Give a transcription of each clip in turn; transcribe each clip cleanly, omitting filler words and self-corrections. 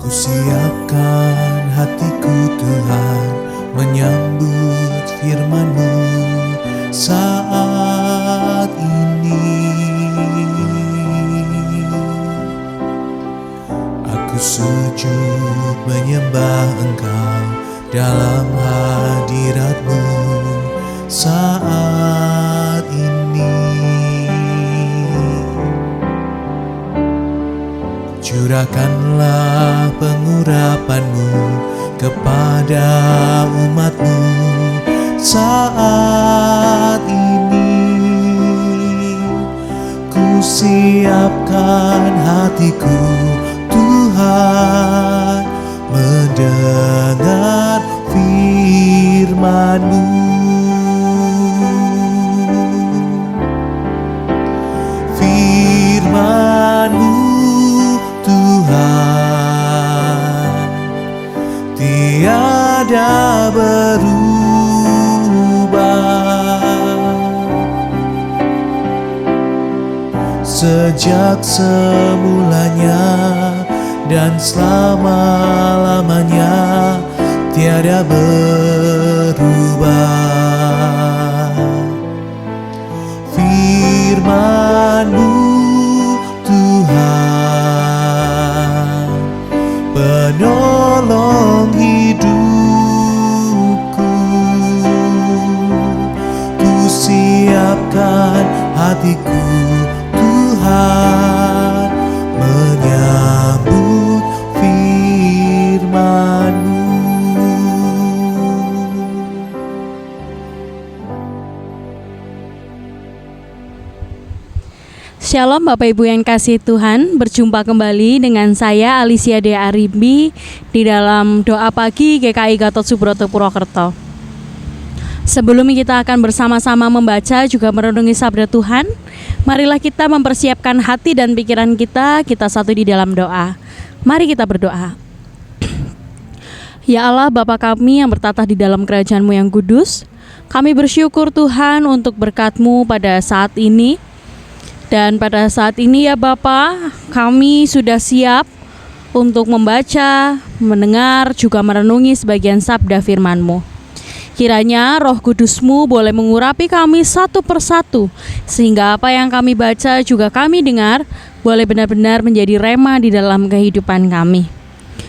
Siapkan hatiku Tuhan menyambut firman-Mu saat ini. Aku sujud menyembah Engkau dalam hadirat-Mu saat ini. Curahkanlah pengurapan-Mu kepada umat-Mu saat ini. Ku siapkan hatiku Tuhan mendengar firman-Mu. Firman-Mu Tuhan tiada berubah, sejak semulanya dan selama-lamanya tiada berubah. Firman-Mu Tuhan penolong hidupku. Ku siapkan hatiku Tuhan menyambut firman-Mu. Shalom Bapak Ibu yang kasih Tuhan, berjumpa kembali dengan saya Alicia Dea Arimbi di dalam doa pagi GKI Gatot Subroto Purwokerto. Sebelum kita akan bersama-sama membaca juga merenungi sabda Tuhan, marilah kita mempersiapkan hati dan pikiran kita satu di dalam doa. Mari kita berdoa. Ya Allah Bapa kami yang bertatah di dalam kerajaan-Mu yang kudus, kami bersyukur Tuhan untuk berkat-Mu pada saat ini. Dan pada saat ini ya Bapa, kami sudah siap untuk membaca, mendengar, juga merenungi sebagian sabda firman-Mu. Kiranya Roh Kudus-Mu boleh mengurapi kami satu persatu, sehingga apa yang kami baca juga kami dengar boleh benar-benar menjadi rema di dalam kehidupan kami.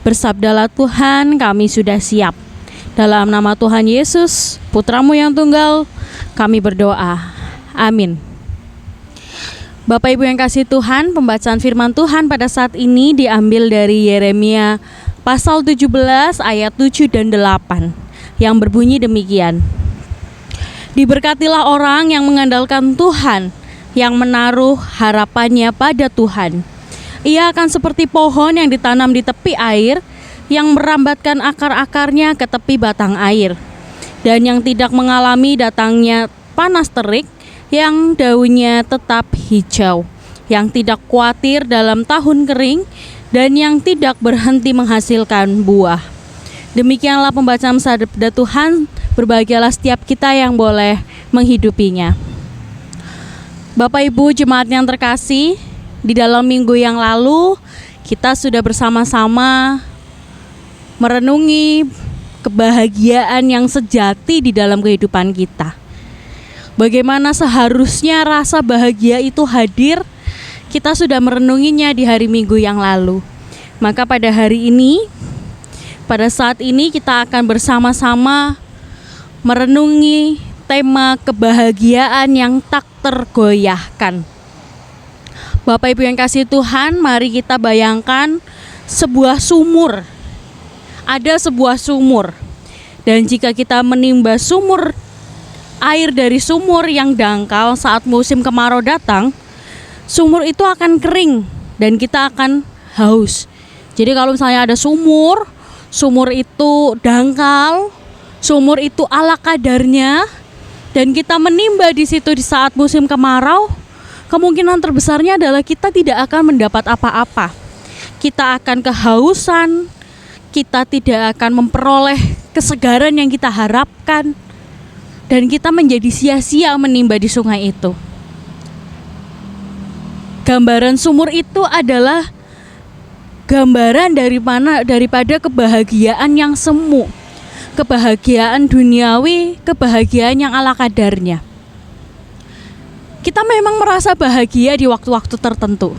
Bersabdalah Tuhan, kami sudah siap. Dalam nama Tuhan Yesus, Putra-Mu yang tunggal, kami berdoa. Amin. Bapak Ibu yang kasih Tuhan, pembacaan firman Tuhan pada saat ini diambil dari Yeremia pasal 17 ayat 7 dan 8 yang berbunyi demikian. Diberkatilah orang yang mengandalkan Tuhan, yang menaruh harapannya pada Tuhan. Ia akan seperti pohon yang ditanam di tepi air, yang merambatkan akar-akarnya ke tepi batang air, dan yang tidak mengalami datangnya panas terik, yang daunnya tetap hijau, yang tidak khawatir dalam tahun kering, dan yang tidak berhenti menghasilkan buah. Demikianlah pembacaan sabda Tuhan. Berbahagialah setiap kita yang boleh menghidupinya. Bapak Ibu jemaat yang terkasih, di dalam minggu yang lalu kita sudah bersama-sama merenungi kebahagiaan yang sejati di dalam kehidupan kita. Bagaimana seharusnya rasa bahagia itu hadir, kita sudah merenunginya di hari Minggu yang lalu. Maka pada hari ini, pada saat ini kita akan bersama-sama merenungi tema kebahagiaan yang tak tergoyahkan. Bapak Ibu yang kasih Tuhan, mari kita bayangkan sebuah sumur. Ada sebuah sumur. Dan jika kita menimba sumur, air dari sumur yang dangkal saat musim kemarau datang, sumur itu akan kering dan kita akan haus. Jadi kalau misalnya ada sumur itu dangkal, sumur itu ala kadarnya, dan kita menimba di situ di saat musim kemarau, kemungkinan terbesarnya adalah kita tidak akan mendapat apa-apa. Kita akan kehausan, kita tidak akan memperoleh kesegaran yang kita harapkan, dan kita menjadi sia-sia menimba di sungai itu. Gambaran sumur itu adalah gambaran daripada kebahagiaan yang semu, kebahagiaan duniawi, kebahagiaan yang ala kadarnya. Kita memang merasa bahagia di waktu-waktu tertentu,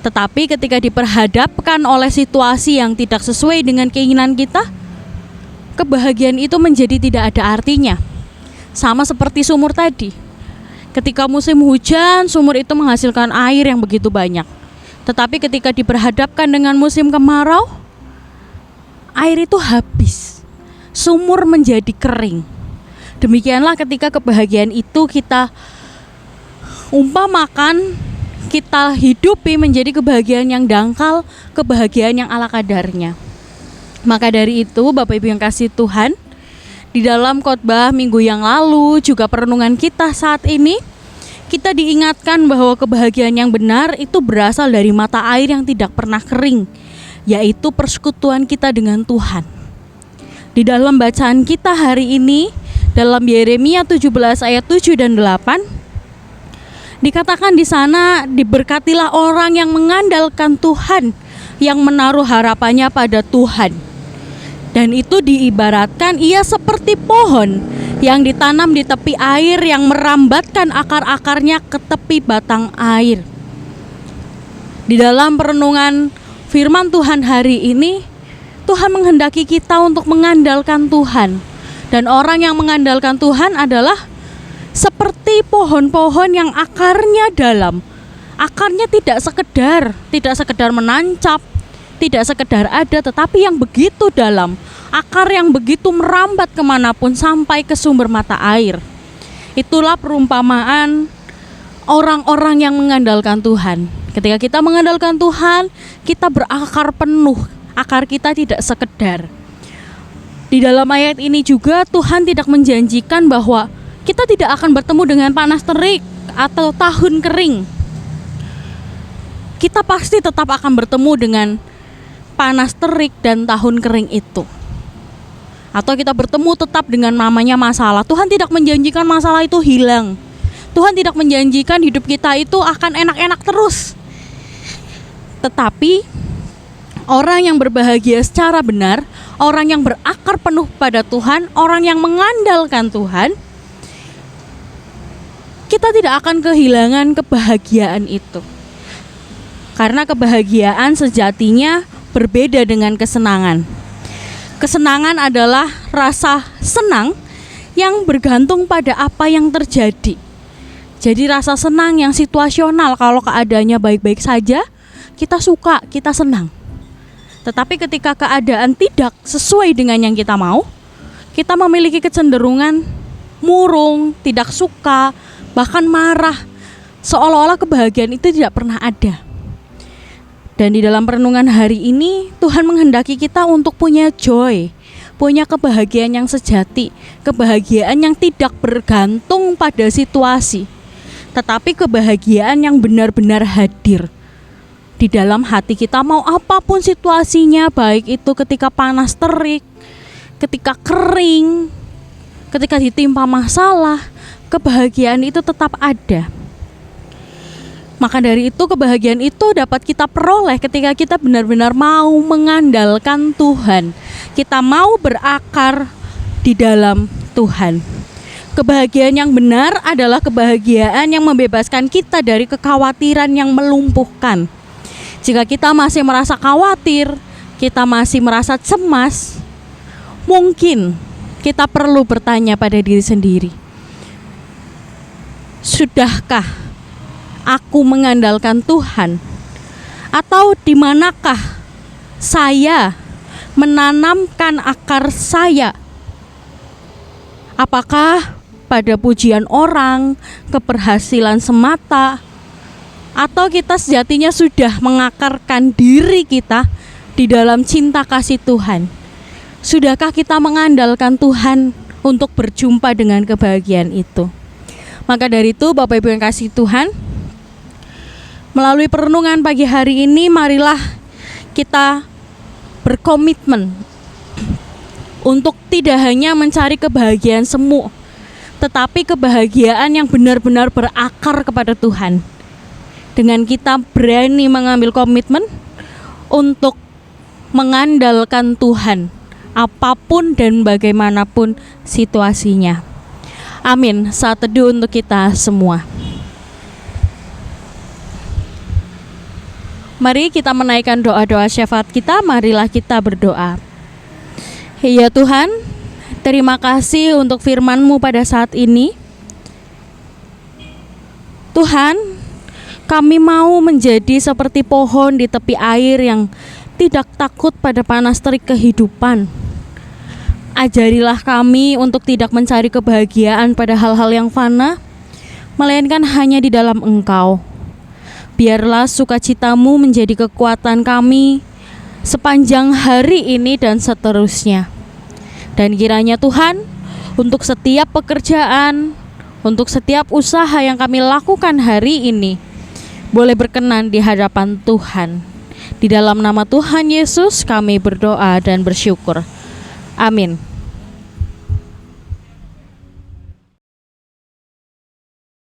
tetapi ketika diperhadapkan oleh situasi yang tidak sesuai dengan keinginan kita, kebahagiaan itu menjadi tidak ada artinya. Sama seperti sumur tadi. Ketika musim hujan, sumur itu menghasilkan air yang begitu banyak. Tetapi ketika diperhadapkan dengan musim kemarau, air itu habis. Sumur menjadi kering. Demikianlah ketika kebahagiaan itu kita umpamakan, kita hidupi menjadi kebahagiaan yang dangkal, kebahagiaan yang ala kadarnya. Maka dari itu, Bapak Ibu yang kasih Tuhan, di dalam khotbah minggu yang lalu, juga perenungan kita saat ini, kita diingatkan bahwa kebahagiaan yang benar itu berasal dari mata air yang tidak pernah kering, yaitu persekutuan kita dengan Tuhan. Di dalam bacaan kita hari ini, dalam Yeremia 17 ayat 7 dan 8, dikatakan di sana, diberkatilah orang yang mengandalkan Tuhan, yang menaruh harapannya pada Tuhan. Dan itu diibaratkan ia seperti pohon yang ditanam di tepi air, yang merambatkan akar-akarnya ke tepi batang air. Di dalam perenungan firman Tuhan hari ini, Tuhan menghendaki kita untuk mengandalkan Tuhan. Dan orang yang mengandalkan Tuhan adalah seperti pohon-pohon yang akarnya dalam. Akarnya tidak sekedar menancap, tidak sekedar ada, tetapi yang begitu dalam. Akar yang begitu merambat kemanapun sampai ke sumber mata air. Itulah perumpamaan orang-orang yang mengandalkan Tuhan. Ketika kita mengandalkan Tuhan, kita berakar penuh. Akar kita tidak sekedar. Di dalam ayat ini juga Tuhan tidak menjanjikan bahwa kita tidak akan bertemu dengan panas terik atau tahun kering. Kita pasti tetap akan bertemu dengan panas terik dan tahun kering itu. Atau kita bertemu tetap dengan namanya masalah. Tuhan tidak menjanjikan masalah itu hilang. Tuhan tidak menjanjikan hidup kita itu akan enak-enak terus. Tetapi orang yang berbahagia secara benar, orang yang berakar penuh pada Tuhan, orang yang mengandalkan Tuhan, kita tidak akan kehilangan kebahagiaan itu. Karena kebahagiaan sejatinya berbeda dengan kesenangan. Kesenangan adalah rasa senang yang bergantung pada apa yang terjadi. Jadi rasa senang yang situasional, kalau keadaannya baik-baik saja, kita suka, kita senang. Tetapi ketika keadaan tidak sesuai dengan yang kita mau, kita memiliki kecenderungan murung, tidak suka, bahkan marah, seolah-olah kebahagiaan itu tidak pernah ada. Dan di dalam perenungan hari ini, Tuhan menghendaki kita untuk punya joy, punya kebahagiaan yang sejati, kebahagiaan yang tidak bergantung pada situasi, tetapi kebahagiaan yang benar-benar hadir di dalam hati kita. Mau apapun situasinya, baik itu ketika panas terik, ketika kering, ketika ditimpa masalah, kebahagiaan itu tetap ada. Maka dari itu kebahagiaan itu dapat kita peroleh ketika kita benar-benar mau mengandalkan Tuhan. Kita mau berakar di dalam Tuhan. Kebahagiaan yang benar adalah kebahagiaan yang membebaskan kita dari kekhawatiran yang melumpuhkan. Jika kita masih merasa khawatir, kita masih merasa cemas, mungkin kita perlu bertanya pada diri sendiri, sudahkah aku mengandalkan Tuhan? Atau di manakah saya menanamkan akar saya? Apakah pada pujian orang, keberhasilan semata, atau kita sejatinya sudah mengakarkan diri kita di dalam cinta kasih Tuhan? Sudahkah kita mengandalkan Tuhan untuk berjumpa dengan kebahagiaan itu? Maka dari itu, Bapak Ibu yang kasih Tuhan, melalui perenungan pagi hari ini, marilah kita berkomitmen untuk tidak hanya mencari kebahagiaan semu, tetapi kebahagiaan yang benar-benar berakar kepada Tuhan. Dengan kita berani mengambil komitmen untuk mengandalkan Tuhan, apapun dan bagaimanapun situasinya. Amin. Saat teduh untuk kita semua. Mari kita menaikkan doa-doa syafaat kita. Marilah kita berdoa. Ya Tuhan, terima kasih untuk firman-Mu pada saat ini. Tuhan, kami mau menjadi seperti pohon di tepi air yang tidak takut pada panas terik kehidupan. Ajarilah kami untuk tidak mencari kebahagiaan pada hal-hal yang fana, melainkan hanya di dalam Engkau. Biarlah sukacita-Mu menjadi kekuatan kami sepanjang hari ini dan seterusnya. Dan kiranya Tuhan, untuk setiap pekerjaan, untuk setiap usaha yang kami lakukan hari ini, boleh berkenan di hadapan Tuhan. Di dalam nama Tuhan Yesus kami berdoa dan bersyukur. Amin.